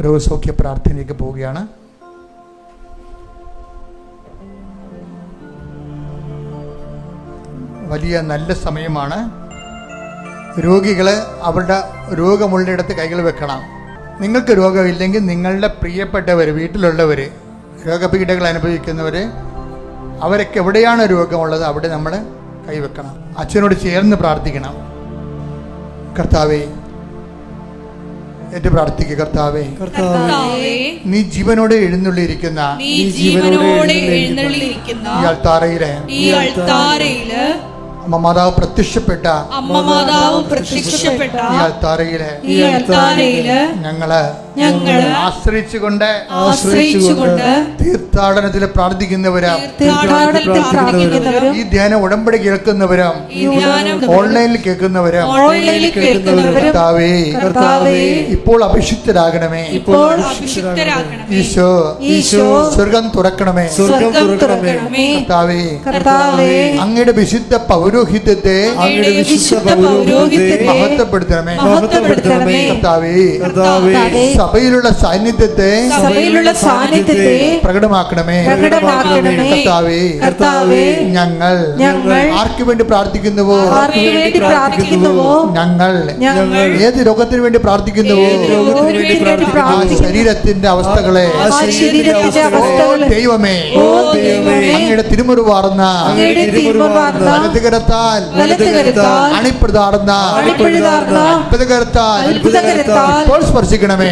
രോഗസൗഖ്യ പ്രാർത്ഥനയിലേക്ക് പോവുകയാണ്. വലിയ നല്ല സമയമാണ്. രോഗികൾ അവരുടെ രോഗമുള്ളിടത്ത് കൈകൾ വെക്കണം. നിങ്ങൾക്ക് രോഗമില്ലെങ്കിൽ നിങ്ങളുടെ പ്രിയപ്പെട്ടവർ, വീട്ടിലുള്ളവർ, രോഗപീഠകൾ അനുഭവിക്കുന്നവർ, അവരൊക്കെ എവിടെയാണ് രോഗമുള്ളത് അവിടെ നമ്മൾ കൈവെക്കണം. അച്ഛനോട് ചേർന്ന് പ്രാർത്ഥിക്കണം. കർത്താവേ, ഏറ്റു പ്രാർത്ഥിക്കുക. കർത്താവേ, നീ ജീവനോടെ എഴുന്നള്ളിയിരിക്കുന്ന ഈ അൾത്താരയിലെ അമ്മ മാതാവ് പ്രത്യക്ഷപ്പെട്ട ഈ അൾത്താരയില് ഞങ്ങള് ആശ്രയിച്ചുകൊണ്ട് തീർത്ഥാടനത്തിൽ പ്രാർത്ഥിക്കുന്നവരും ഈ ധ്യാനം ഉടമ്പടി കേൾക്കുന്നവരും ഓൺലൈനിൽ കേൾക്കുന്നവരും കർത്താവേ, ഇപ്പോൾ അഭിഷിക്തരാകണമേ. ഈശോ സ്വർഗം തുറക്കണമേ. കർത്താവേ, അങ്ങയുടെ വിശുദ്ധ പൗരോഹിത്യത്തെ മഹത്വപ്പെടുത്തണമേ. കർത്താവേ, സഭയിലുള്ള സാന്നിധ്യത്തെ പ്രകടമാക്കണമേ. കർത്താവേ, ഞങ്ങൾ ആർക്കു വേണ്ടി പ്രാർത്ഥിക്കുന്നുവോ, ഞങ്ങൾ ഏത് രോഗത്തിന് വേണ്ടി പ്രാർത്ഥിക്കുന്നുവോ ആ ശരീരത്തിന്റെ അവസ്ഥകളെ ദൈവമേ അങ്ങയുടെ തിരുമുറിവാർന്ന വലതുകരത്താൽ അണിപ്രതാർന്ന അത്ഭുതകരത്താൽ ഇപ്പോൾ സ്പർശിക്കണമേ.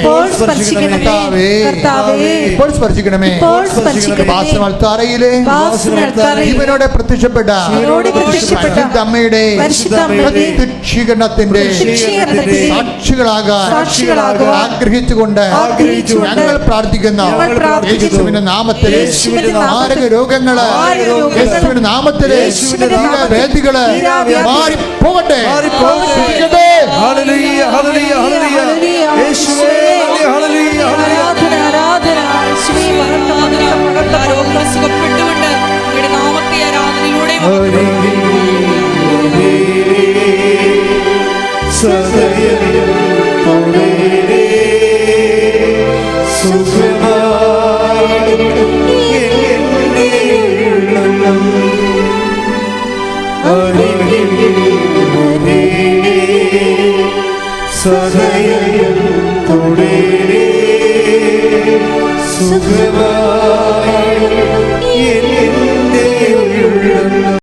ഇപ്പോൾ സ്പർശിക്കണമേ. ജീവനോടെ പ്രത്യക്ഷപ്പെട്ട അമ്മയുടെ പ്രത്യക്ഷീകരണത്തിന്റെ സാക്ഷികളാകാൻ ആഗ്രഹിച്ചുകൊണ്ട് ഞങ്ങൾ പ്രാർത്ഥിക്കുന്ന യേശുവിന്റെ നാമത്തിലെ മാരക രോഗങ്ങള്, യേശുവിന്റെ നാമത്തിലെ വേദികള് മാറിപ്പോകട്ടെ. സുഖമായി